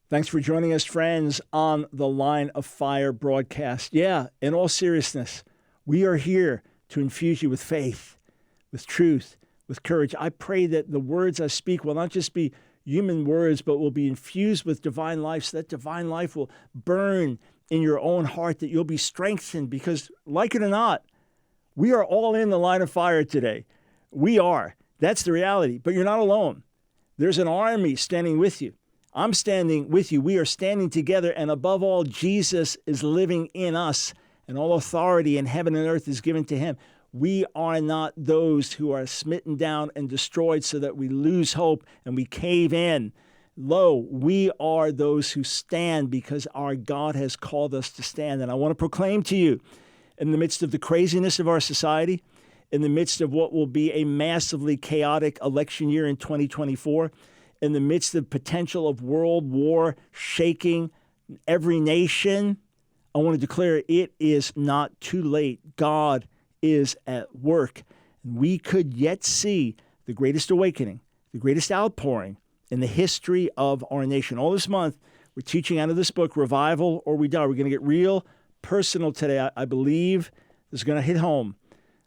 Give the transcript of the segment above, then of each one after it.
Thanks for joining us, friends, on the Line of Fire broadcast. Yeah, in all seriousness, we are here to infuse you with faith, with truth, with courage. I pray that the words I speak will not just be human words, but will be infused with divine life, so that divine life will burn in your own heart, that you'll be strengthened, because like it or not, we are all in the line of fire today. We are. That's the reality. But you're not alone. There's an army standing with you. I'm standing with you. We are standing together. And above all, Jesus is living in us, and all authority in heaven and earth is given to him. We are not those who are smitten down and destroyed so that we lose hope and we cave in. Lo, we are those who stand because our God has called us to stand. And I want to proclaim to you, in the midst of the craziness of our society, in the midst of what will be a massively chaotic election year in 2024, in the midst of potential of world war shaking every nation, I want to declare it is not too late. God is at work. And we could yet see the greatest awakening, the greatest outpouring in the history of our nation. All this month, we're teaching out of this book, Revival or We Die. We're going to get real personal today. I believe this is going to hit home.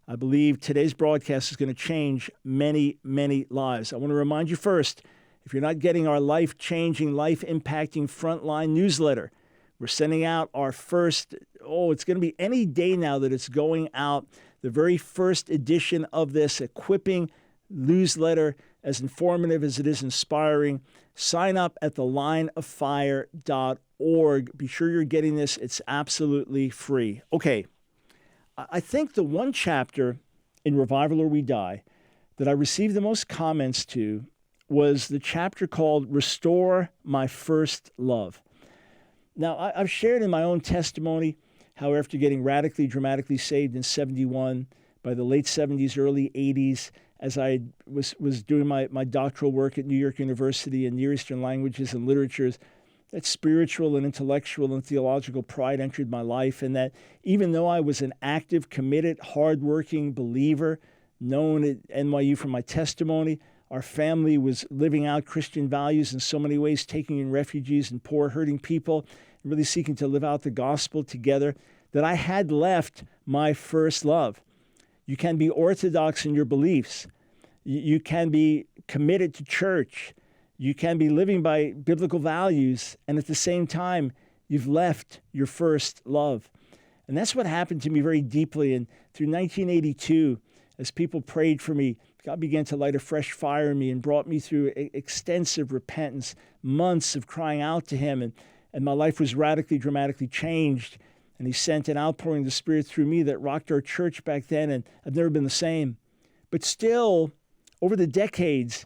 I believe today's broadcast is going to change many, many lives. I want to remind you first, if you're not getting our life-changing, life-impacting Frontline newsletter, we're sending out our first, it's going to be any day now that it's going out, the very first edition of this equipping newsletter, as informative as it is inspiring. Sign up at thelineoffire.org. Be sure you're getting this. It's absolutely free. Okay, I think the one chapter in Revival or We Die that I received the most comments to was the chapter called Restore My First Love. Now, I've shared in my own testimony how after getting radically, dramatically saved in 71, by the late 70s, early 80s, as I was doing my doctoral work at New York University in Near Eastern languages and literatures, that spiritual and intellectual and theological pride entered my life, and that even though I was an active, committed, hardworking believer, known at NYU for my testimony, our family was living out Christian values in so many ways, taking in refugees and poor, hurting people, and really seeking to live out the gospel together, that I had left my first love. You can be orthodox in your beliefs. You can be committed to church. You can be living by biblical values, and at the same time, you've left your first love. And that's what happened to me very deeply. And through 1982, as people prayed for me, God began to light a fresh fire in me and brought me through extensive repentance, months of crying out to him, and my life was radically, dramatically changed. And he sent an outpouring of the Spirit through me that rocked our church back then, and I've never been the same. But still, over the decades,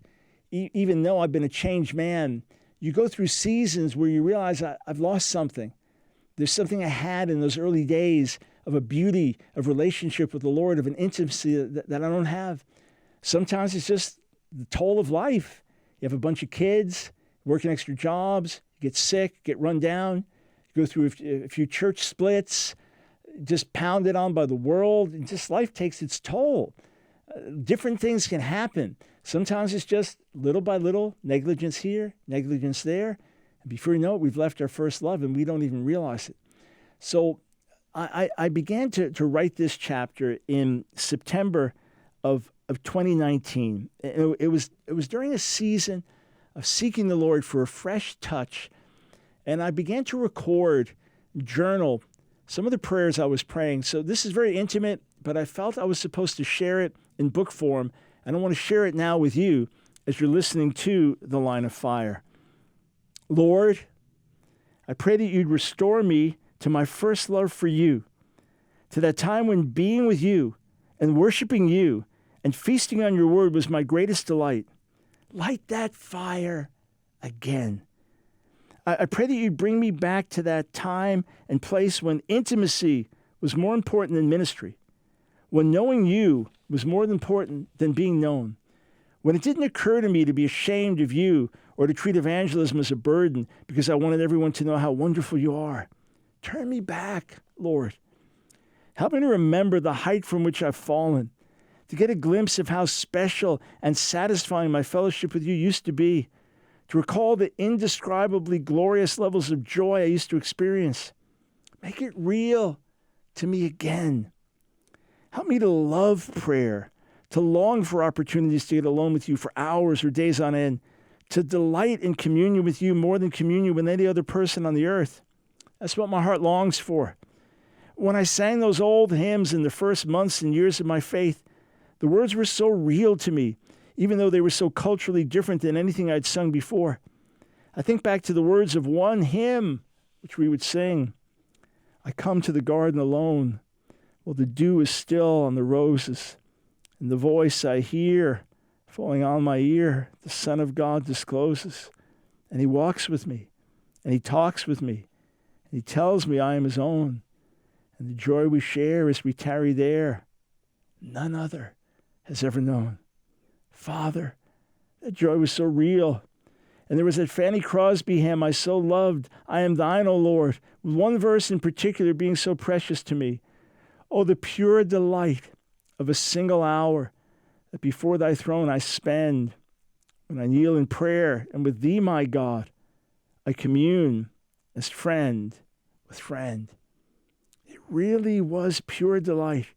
even though I've been a changed man, you go through seasons where you realize I've lost something. There's something I had in those early days of a beauty, of relationship with the Lord, of an intimacy that I don't have. Sometimes it's just the toll of life. You have a bunch of kids, working extra jobs, get sick, get run down, go through a few church splits, just pounded on by the world, and just life takes its toll. Different things can happen. Sometimes it's just little by little, negligence here, negligence there. And before you know it, we've left our first love and we don't even realize it. So I began to write this chapter in September of 2019. It was during a season of seeking the Lord for a fresh touch. And I began to record, journal some of the prayers I was praying. So this is very intimate, but I felt I was supposed to share it in book form. And I want to share it now with you as you're listening to The Line of Fire. Lord, I pray that you'd restore me to my first love for you, to that time when being with you and worshiping you and feasting on your word was my greatest delight. Light that fire again. I pray that you'd bring me back to that time and place when intimacy was more important than ministry, when knowing you was more important than being known, when it didn't occur to me to be ashamed of you or to treat evangelism as a burden because I wanted everyone to know how wonderful you are. Turn me back, Lord. Help me to remember the height from which I've fallen, to get a glimpse of how special and satisfying my fellowship with you used to be, to recall the indescribably glorious levels of joy I used to experience. Make it real to me again. Help me to love prayer, to long for opportunities to get alone with you for hours or days on end, to delight in communion with you more than communion with any other person on the earth. That's what my heart longs for. When I sang those old hymns in the first months and years of my faith, the words were so real to me, even though they were so culturally different than anything I'd sung before. I think back to the words of one hymn, which we would sing. I come to the garden alone, while the dew is still on the roses, and the voice I hear falling on my ear, the Son of God discloses. And he walks with me, and he talks with me, and he tells me I am his own. And the joy we share as we tarry there, none other has ever known. Father, that joy was so real. And there was that Fanny Crosby hymn I so loved, I am thine, O Lord, with one verse in particular being so precious to me. Oh, the pure delight of a single hour that before thy throne I spend, when I kneel in prayer, and with thee, my God, I commune as friend with friend. It really was pure delight.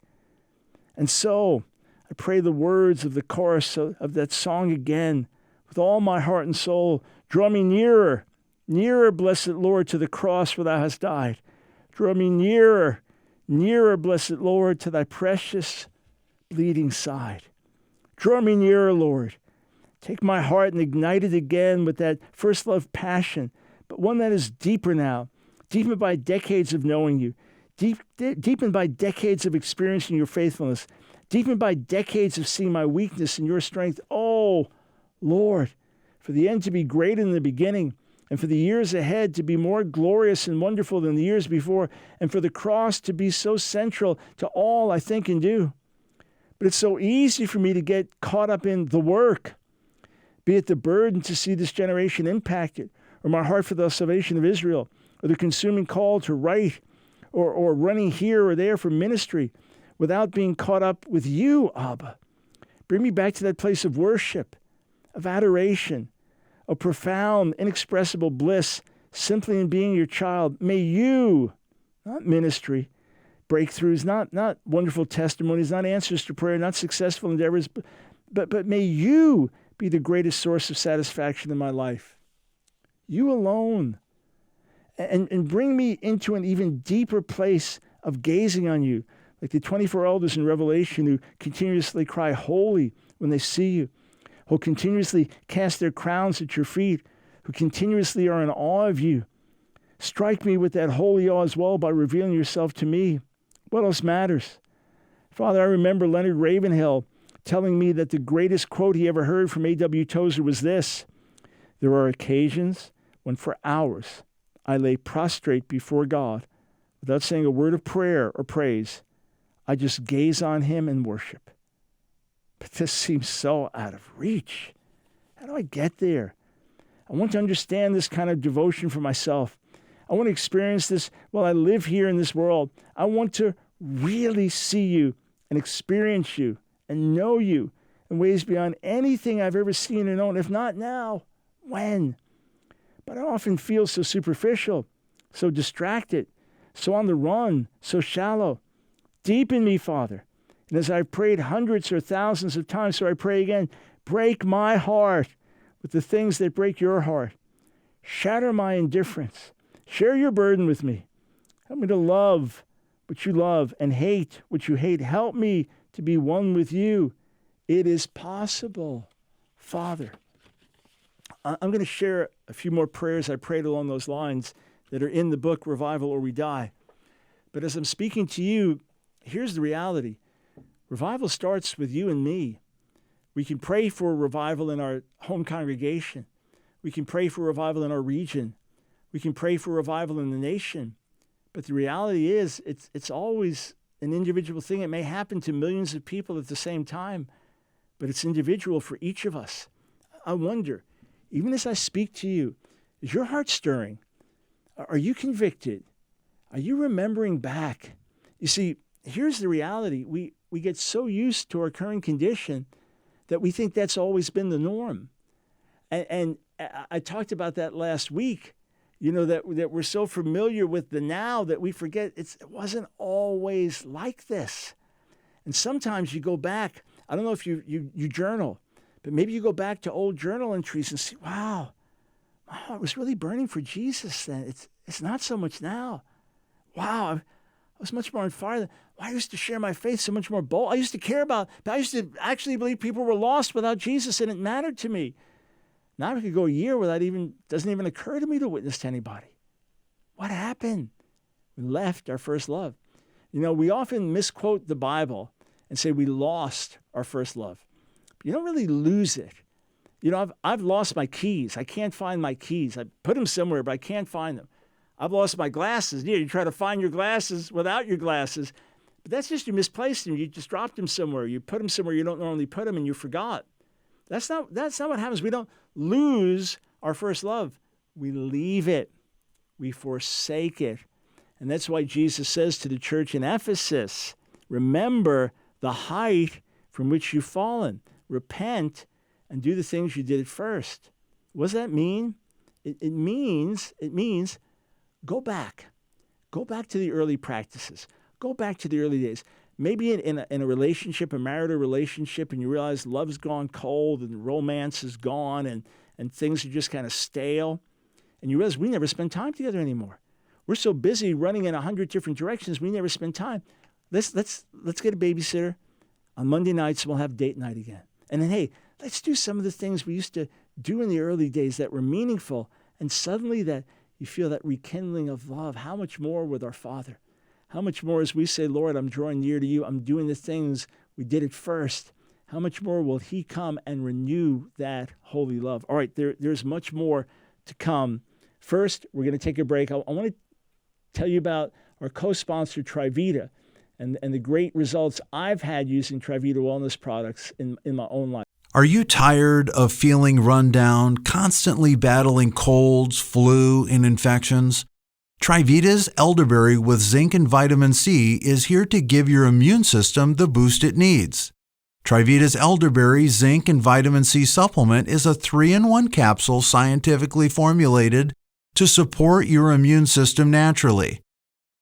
And so I pray the words of the chorus of that song again, with all my heart and soul. Draw me nearer, nearer, blessed Lord, to the cross where thou hast died. Draw me nearer, nearer, blessed Lord, to thy precious bleeding side. Draw me nearer, Lord. Take my heart and ignite it again with that first love passion, but one that is deeper now, deepened by decades of knowing you, deepened by decades of experiencing your faithfulness, deepened by decades of seeing my weakness and your strength. Oh, Lord, for the end to be greater than the beginning, and for the years ahead to be more glorious and wonderful than the years before, and for the cross to be so central to all I think and do. But it's so easy for me to get caught up in the work, be it the burden to see this generation impacted, or my heart for the salvation of Israel, or the consuming call to write, or running here or there for ministry, without being caught up with you, Abba. Bring me back to that place of worship, of adoration, of profound, inexpressible bliss, simply in being your child. May you, not ministry, breakthroughs, not wonderful testimonies, not answers to prayer, not successful endeavors, but may you be the greatest source of satisfaction in my life. You alone. And bring me into an even deeper place of gazing on you, like the 24 elders in Revelation who continuously cry, holy, when they see you, who continuously cast their crowns at your feet, who continuously are in awe of you. Strike me with that holy awe as well by revealing yourself to me. What else matters? Father, I remember Leonard Ravenhill telling me that the greatest quote he ever heard from A.W. Tozer was this: there are occasions when for hours I lay prostrate before God without saying a word of prayer or praise. I just gaze on him and worship. But this seems so out of reach. How do I get there? I want to understand this kind of devotion for myself. I want to experience this while I live here in this world. I want to really see you and experience you and know you in ways beyond anything I've ever seen or known. If not now, when? But I often feel so superficial, so distracted, so on the run, so shallow. Deepen me, Father. And as I've prayed hundreds or thousands of times, so I pray again, break my heart with the things that break your heart. Shatter my indifference. Share your burden with me. Help me to love what you love and hate what you hate. Help me to be one with you. It is possible, Father. I'm going to share a few more prayers I prayed along those lines that are in the book, Revival or We Die. But as I'm speaking to you, here's the reality. Revival starts with you and me. We can pray for revival in our home congregation. We can pray for revival in our region. We can pray for revival in the nation. But the reality is, it's always an individual thing. It may happen to millions of people at the same time, but it's individual for each of us. I wonder, even as I speak to you, is your heart stirring? Are you convicted? Are you remembering back? You see, here's the reality. We get so used to our current condition that we think that's always been the norm. And I talked about that last week, that we're so familiar with the now that we forget it wasn't always like this. And sometimes you go back, I don't know if you journal, but maybe you go back to old journal entries and see, wow, my heart was really burning for Jesus then. It's not so much now. Wow, I was much more on fire. I used to share my faith so much more bold. I used to care about, I used to actually believe people were lost without Jesus, and it mattered to me. Now I could go a year without doesn't even occur to me to witness to anybody. What happened? We left our first love. We often misquote the Bible and say we lost our first love. But you don't really lose it. I've lost my keys. I can't find my keys. I put them somewhere, but I can't find them. I've lost my glasses. You try to find your glasses without your glasses, but that's just you misplaced them. You just dropped them somewhere. You put them somewhere you don't normally put them, and you forgot. That's not what happens. We don't lose our first love. We leave it. We forsake it. And that's why Jesus says to the church in Ephesus, remember the height from which you've fallen. Repent and do the things you did at first. What does that mean? It means go back. Go back to the early practices. Go back to the early days. Maybe in a relationship, a marital relationship, and you realize love's gone cold and romance is gone and things are just kind of stale. And you realize we never spend time together anymore. We're so busy running in 100 different directions, we never spend time. Let's get a babysitter. On Monday nights, we'll have date night again. And then, hey, let's do some of the things we used to do in the early days that were meaningful. And suddenly that you feel that rekindling of love. How much more with our Father? How much more as we say, Lord, I'm drawing near to you. I'm doing the things we did at first. How much more will he come and renew that holy love? All right, there's much more to come. First, we're going to take a break. I want to tell you about our co-sponsor, Trivita, and the great results I've had using Trivita wellness products in my own life. Are you tired of feeling run down, constantly battling colds, flu, and infections? Trivita's elderberry with zinc and vitamin C is here to give your immune system the boost it needs. Trivita's elderberry, zinc, and vitamin C supplement is a 3-in-1 capsule scientifically formulated to support your immune system naturally.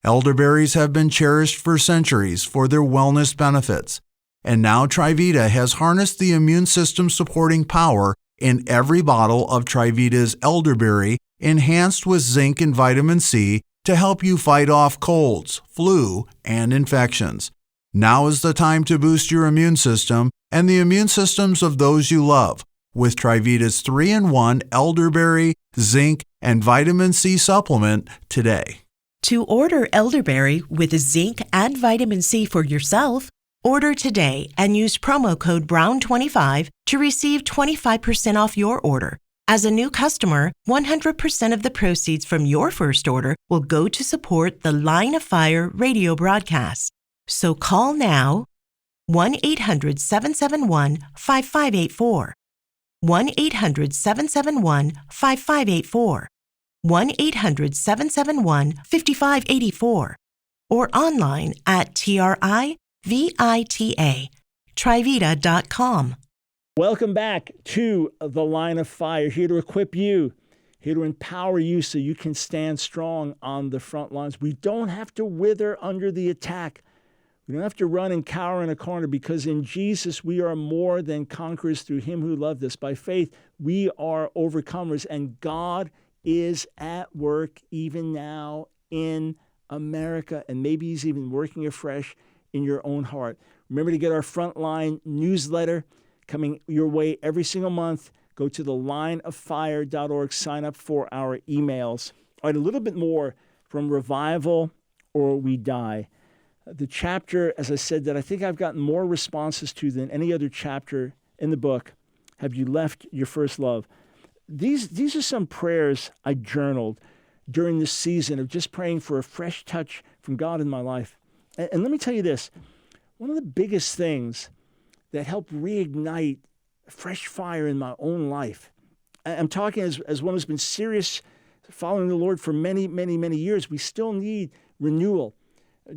Elderberries have been cherished for centuries for their wellness benefits, and now Trivita has harnessed the immune system supporting power in every bottle of Trivita's elderberry enhanced with zinc and vitamin C to help you fight off colds, flu, and infections. Now is the time to boost your immune system and the immune systems of those you love with Trivita's 3-in-1 elderberry, zinc, and vitamin C supplement today. To order elderberry with zinc and vitamin C for yourself, order today and use promo code BROWN25 to receive 25% off your order. As a new customer, 100% of the proceeds from your first order will go to support the Line of Fire radio broadcast. So call now, 1-800-771-5584, 1-800-771-5584, 1-800-771-5584, or online at trivita.com. Welcome back to the Line of Fire, here to equip you, here to empower you so you can stand strong on the front lines. We don't have to wither under the attack. We don't have to run and cower in a corner, because in Jesus we are more than conquerors through him who loved us. By faith, we are overcomers, and God is at work even now in America, and maybe he's even working afresh in your own heart. Remember to get our Frontline newsletter coming your way every single month. Go to thelineoffire.org, sign up for our emails. All right, a little bit more from Revival or We Die. The chapter, as I said, that I think I've gotten more responses to than any other chapter in the book, Have You Left Your First Love? These are some prayers I journaled during this season of just praying for a fresh touch from God in my life. And let me tell you this, one of the biggest things that helped reignite fresh fire in my own life, I'm talking as one who's been serious following the Lord for many, many, many years, we still need renewal.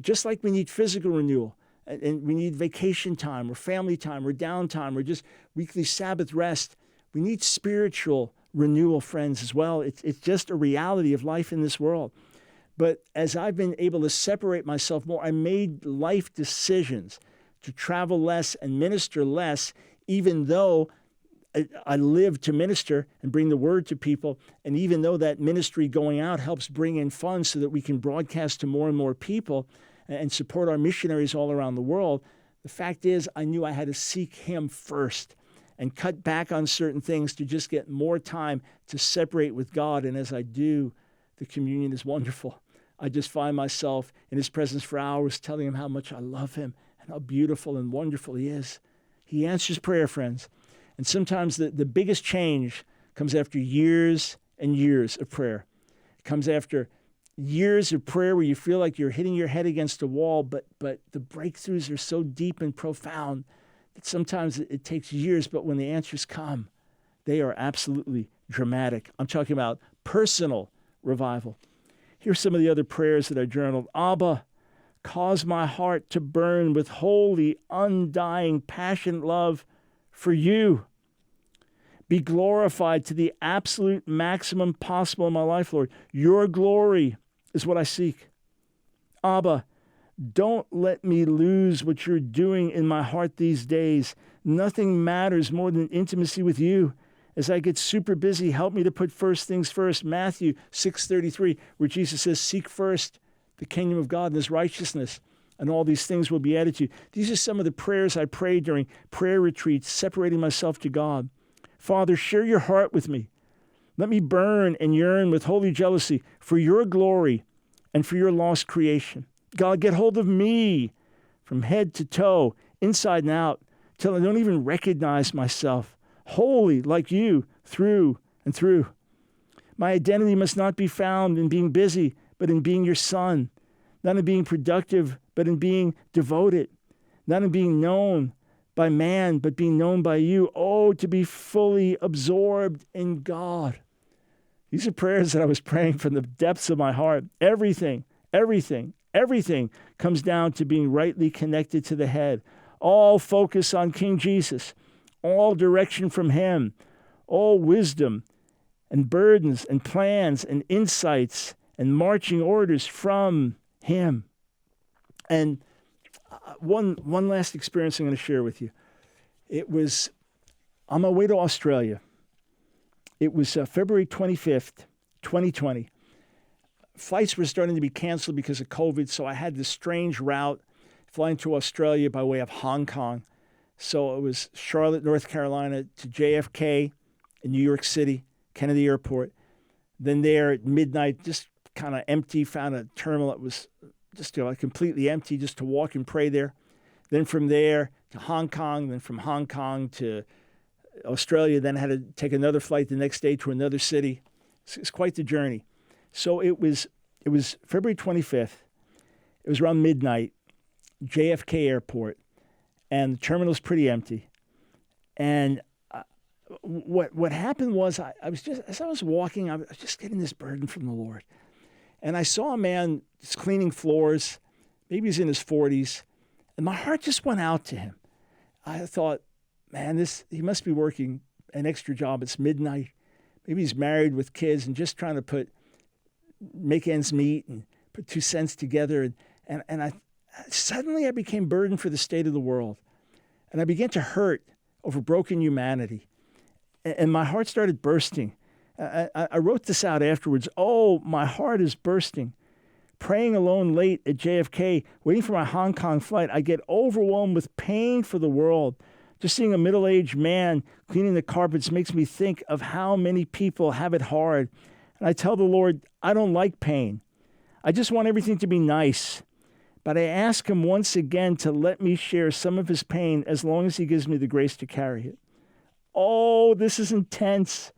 Just like we need physical renewal, and we need vacation time or family time or downtime or just weekly Sabbath rest, we need spiritual renewal, friends, as well. It's just a reality of life in this world. But as I've been able to separate myself more, I made life decisions to travel less and minister less, even though I live to minister and bring the word to people. And even though that ministry going out helps bring in funds so that we can broadcast to more and more people and support our missionaries all around the world, the fact is I knew I had to seek him first and cut back on certain things to just get more time to separate with God. And as I do, the communion is wonderful. I just find myself in his presence for hours telling him how much I love him and how beautiful and wonderful he is. He answers prayer, friends. And sometimes the biggest change comes after years and years of prayer. It comes after years of prayer where you feel like you're hitting your head against a wall, but the breakthroughs are so deep and profound that sometimes it takes years, but when the answers come, they are absolutely dramatic. I'm talking about personal revival. Here's some of the other prayers that I journaled. Abba, cause my heart to burn with holy, undying, passionate love for you. Be glorified to the absolute maximum possible in my life, Lord. Your glory is what I seek. Abba, don't let me lose what you're doing in my heart these days. Nothing matters more than intimacy with you. As I get super busy, help me to put first things first. Matthew 6:33, where Jesus says, seek first the kingdom of God and his righteousness, and all these things will be added to you. These are some of the prayers I prayed during prayer retreats, separating myself to God. Father, share your heart with me. Let me burn and yearn with holy jealousy for your glory and for your lost creation. God, get hold of me from head to toe, inside and out, till I don't even recognize myself. Holy like you, through and through. My identity must not be found in being busy, but in being your son. Not in being productive, but in being devoted. Not in being known by man, but being known by you. Oh, to be fully absorbed in God. These are prayers that I was praying from the depths of my heart. Everything comes down to being rightly connected to the head. All focus on King Jesus. All direction from him. All wisdom and burdens and plans and insights and marching orders from him. And one last experience I'm going to share with you. It was on my way to Australia. It was February 25th, 2020. Flights were starting to be canceled because of COVID, so I had this strange route flying to Australia by way of Hong Kong. So it was Charlotte, North Carolina to JFK in New York City, Kennedy Airport. Then there at midnight, just kind of empty, found a terminal that was just completely empty, just to walk and pray there. Then from there to Hong Kong, then from Hong Kong to Australia, then I had to take another flight the next day to another city. It's quite the journey. So it was February 25th. It was around midnight, JFK Airport, and the terminal's pretty empty. And what happened was I was just, as I was walking, I was just getting this burden from the Lord. And I saw a man just cleaning floors. Maybe he's in his 40s. And my heart just went out to him. I thought, man, he must be working an extra job. It's midnight. Maybe he's married with kids and just trying to make ends meet and put 2 cents together. And I suddenly became burdened for the state of the world. And I began to hurt over broken humanity. And my heart started bursting. I wrote this out afterwards. Oh, my heart is bursting. Praying alone late at JFK, waiting for my Hong Kong flight, I get overwhelmed with pain for the world. Just seeing a middle-aged man cleaning the carpets makes me think of how many people have it hard. And I tell the Lord, I don't like pain. I just want everything to be nice. But I ask him once again to let me share some of his pain as long as he gives me the grace to carry it. Oh, this is intense.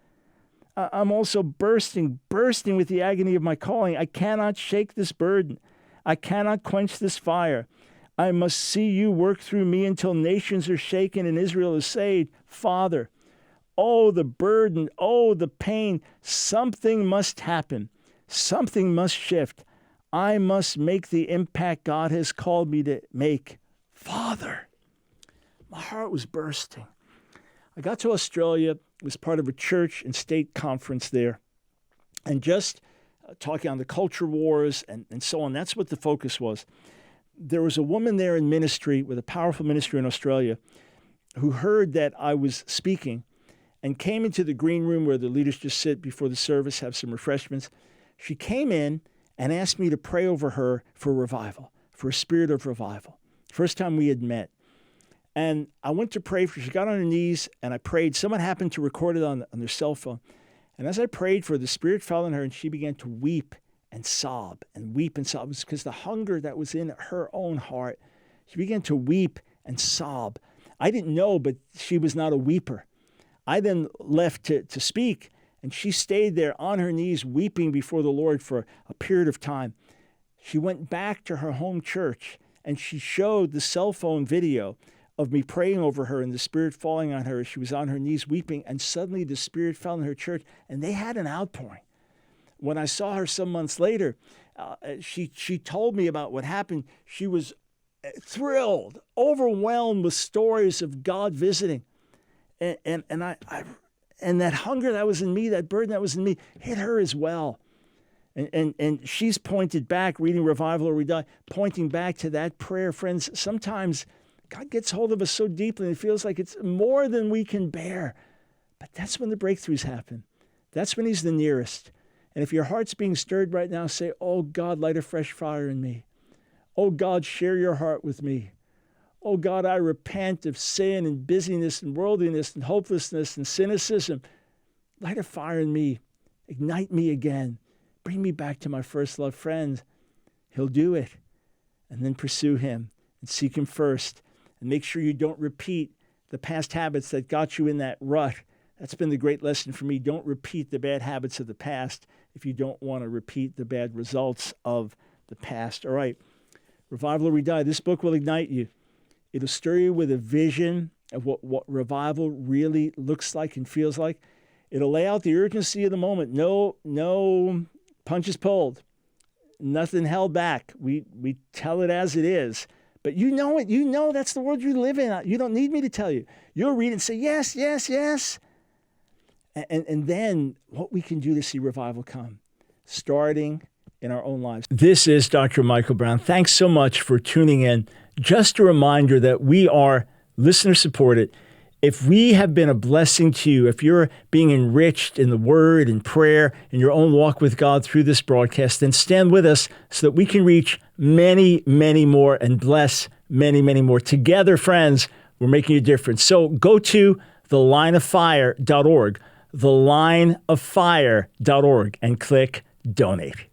I'm also bursting with the agony of my calling. I cannot shake this burden. I cannot quench this fire. I must see you work through me until nations are shaken and Israel is saved. Father, oh, the burden, oh, the pain. Something must happen. Something must shift. I must make the impact God has called me to make. Father, my heart was bursting. I got to Australia. was part of a church and state conference there, and just talking on the culture wars and so on. That's what the focus was. There was a woman there in ministry with a powerful ministry in Australia who heard that I was speaking and came into the green room where the leaders just sit before the service, have some refreshments. She came in and asked me to pray over her for revival, for a spirit of revival. First time we had met. And I went to pray for her. She got on her knees and I prayed. Someone happened to record it on their cell phone. And as I prayed for her, the Spirit fell on her and she began to weep and sob and weep and sob. It was because the hunger that was in her own heart. She began to weep and sob. I didn't know, but she was not a weeper. I then left to speak, and she stayed there on her knees weeping before the Lord for a period of time. She went back to her home church, and she showed the cell phone video of me praying over her and the Spirit falling on her as she was on her knees weeping, and suddenly the Spirit fell on her church, and they had an outpouring. When I saw her some months later, she told me about what happened. She was thrilled, overwhelmed with stories of God visiting. And that hunger that was in me, that burden that was in me, hit her as well. And she's pointed back, reading Revival or We Die, pointing back to that prayer. Friends, sometimes God gets hold of us so deeply and it feels like it's more than we can bear. But that's when the breakthroughs happen. That's when He's the nearest. And if your heart's being stirred right now, say, oh God, light a fresh fire in me. Oh God, share your heart with me. Oh God, I repent of sin and busyness and worldliness and hopelessness and cynicism. Light a fire in me. Ignite me again. Bring me back to my first love. Friend, He'll do it. And then pursue Him and seek Him first. And make sure you don't repeat the past habits that got you in that rut. That's been the great lesson for me. Don't repeat the bad habits of the past if you don't want to repeat the bad results of the past. All right. Revival or We Die. This book will ignite you. It'll stir you with a vision of what revival really looks like and feels like. It'll lay out the urgency of the moment. No punches pulled. Nothing held back. We tell it as it is. But you know it. You know that's the world you live in. You don't need me to tell you. You'll read it and say, yes, yes, yes. And then what we can do to see revival come, starting in our own lives. This is Dr. Michael Brown. Thanks so much for tuning in. Just a reminder that we are listener supported. If we have been a blessing to you, if you're being enriched in the word and prayer in your own walk with God through this broadcast, then stand with us so that we can reach many, many more and bless many, many more. Together, friends, we're making a difference. So go to thelineoffire.org, thelineoffire.org, and click donate.